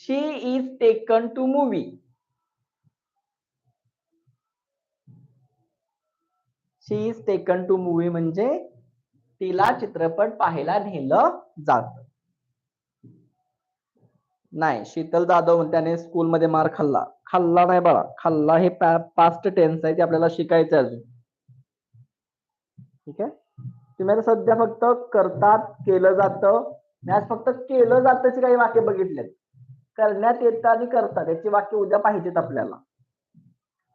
She is taken to movie. She is taken to movie म्हणजे तिला चित्रपट पाहायला नेलं जात. नाही, शीतल जाधव त्याने स्कूलमध्ये मार खाल्ला. खाल्ला नाही बाळा, खाल्ला हे पास्ट टेन्स आहे, ते आपल्याला शिकायचं आहे अजून. ठीक आहे, तुम्ही आता सध्या फक्त करतात, केलं जातं, आज फक्त केलं जातची काही वाक्य बघितलेत. करण्यात येतं आणि करतात याची वाक्य उद्या पाहिजेत आपल्याला.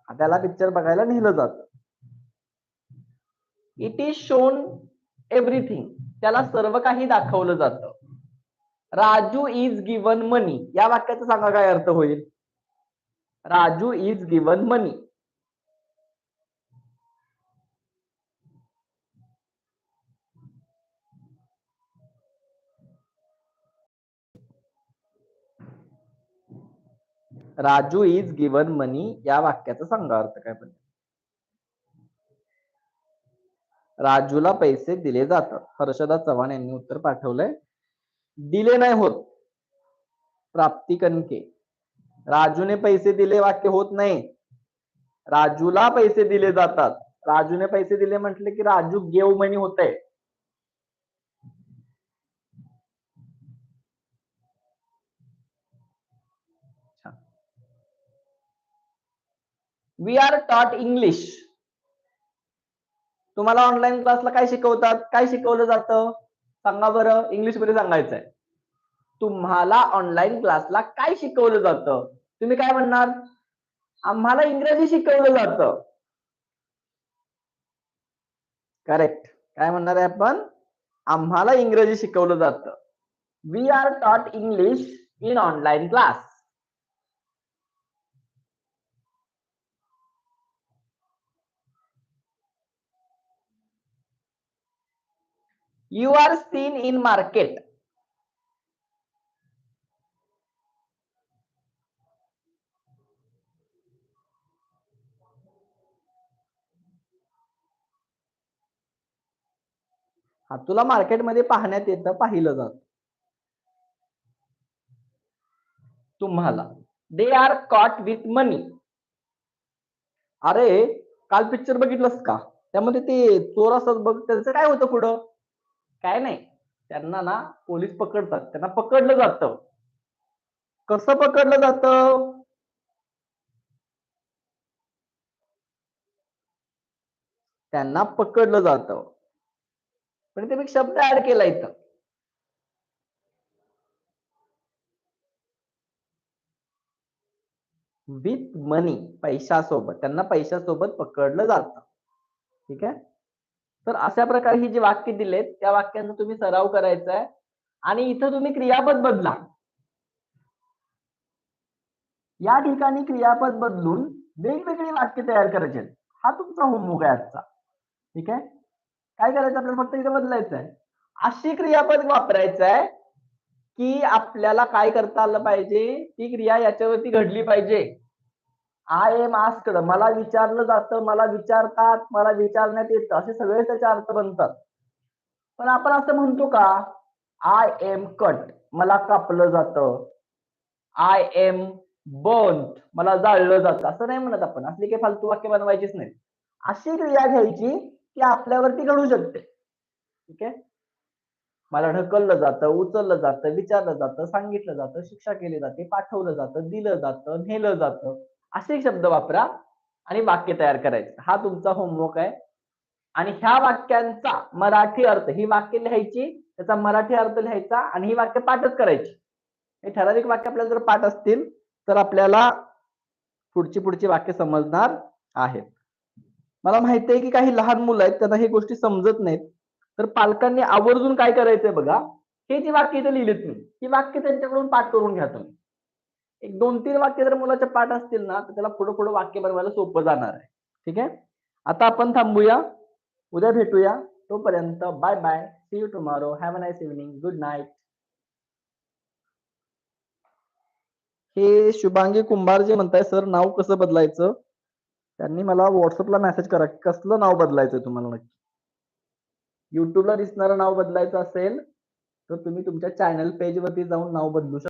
त्याला पिक्चर बघायला नेलं जातं. इट इज शोन एव्हरीथिंग, त्याला सर्व काही दाखवलं जातं. राजू इज गिवन मनी, या वाक्याचा सांगा काय अर्थ होईल. Raju is given money. Raju is given money या वाक्याचा सांगा अर्थ काय पण. राजूला पैसे दिले जातात. हर्षदा चव्हाण यांनी उत्तर पाठवलंय. दिले नाही होत, प्राप्ती कणके. राजूने पैसे दिले वाक्य होत नाही, राजूला पैसे दिले जातात. राजूने पैसे दिले म्हटले की राजू गेव मनी होते. वी आर टॉट इंग्लिश. तुम्हाला ऑनलाईन क्लासला काय शिकवतात, काय शिकवलं जातं सांगा बरं, इंग्लिश मध्ये सांगायचंय. तुम्हाला ऑनलाईन क्लासला काय शिकवलं जातं, तुम्ही काय म्हणणार, आम्हाला इंग्रजी शिकवलं जातं. करेक्ट, काय म्हणणार आहे आपण, आम्हाला इंग्रजी शिकवलं जातं. वी आर टॉट English in online class. You are seen in market. तुला मार्केटमध्ये पाहण्यात येतं, पाहिलं जातं. तुम्हाला दे आर कॉट विथ मनी. अरे काल पिक्चर बघितलंस का, त्यामध्ये ते चोर असतात बघ, त्यांचं काय होतं पुढं, काय नाही, त्यांना ना पोलीस पकडतात, त्यांना पकडलं जातं. कसं पकडलं जातं, त्यांना पकडलं जातं. पण ते मी शब्द ऍड केला इथं. विथ मनी, पैशासोबत, त्यांना पैशासोबत पकडलं जातं. ठीक आहे, तर अशा प्रकारे ही जी वाक्य दिलेत त्या वाक्यांचा तुम्ही सराव करायचा आहे. आणि इथं तुम्ही क्रियापद बदला. या ठिकाणी क्रियापद बदलून वेगवेगळी वाक्य तयार करायचे. हा तुमचा होमवर्क आहे आजचा. ठीक आहे, काय करायचं आपल्याला, फक्त इथं बदलायचं आहे. अशी क्रियापद वापरायचं आहे की आपल्याला काय करता आलं पाहिजे, ती क्रिया याच्यावरती घडली पाहिजे. आय एम आस्क्ड, मला विचारलं जातं, मला विचारतात, मला विचारण्यात येतं, असे सगळे त्याचे अर्थ बनतात. पण आपण असं म्हणतो का, आय एम कट, मला कापलं जातं. आय एम बर्न्ड, मला जाळलं जातं, असं नाही म्हणत आपण. असली काही फालतू वाक्य बनवायचीच नाही. अशी क्रिया घ्यायची की आपल्यावरती घडू शकते. ठीक आहे, मला ढकललं जातं, उचललं जातं, विचारलं जातं, सांगितलं जातं, शिक्षा केली जाते, पाठवलं जातं, दिलं जातं, नेलं जातं, असे शब्द वापरा आणि वाक्य तयार करायचं. हा तुमचा होमवर्क आहे. आणि ह्या वाक्यांचा मराठी अर्थ, ही वाक्य लिहायची, त्याचा मराठी अर्थ लिहायचा आणि ही वाक्य पाठच करायची. हे ठराविक वाक्य आपल्याला जर पाठ असतील तर आपल्याला पुढची वाक्य समजणार आहेत. मला माहिती आहे की काही लहान मुलं आहेत, त्यांना ही गोष्टी समजत नाहीत. तर पालकांनी आवर्जून काय करायचंय बघा, हे जी वाक्य इथे लिहिलीत मी, ही वाक्य त्यांच्याकडून पाठ करून घ्या तुम्ही. एक 2-3 वाक्य जर मुलाच्या पाठ असतील ना, तर त्याला पुढे वाक्य बनवायला सोपं जाणार आहे. ठीक आहे, आता आपण थांबूया, उद्या भेटूया. तोपर्यंत bye bye, see you tomorrow, have a nice evening, good night. हे शुभांगी कुंभार जे म्हणताय सर नाव कसं बदलायचं, त्यांनी मला व्हॉट्सअपला मेसेज करा, कसलं नाव बदलायचं तुम्हाला नक्की. युट्यूबला दिसणारं नाव बदलायचं असेल तर तुम्ही तुमच्या चॅनल पेज वरती जाऊन नाव बदलू शकता.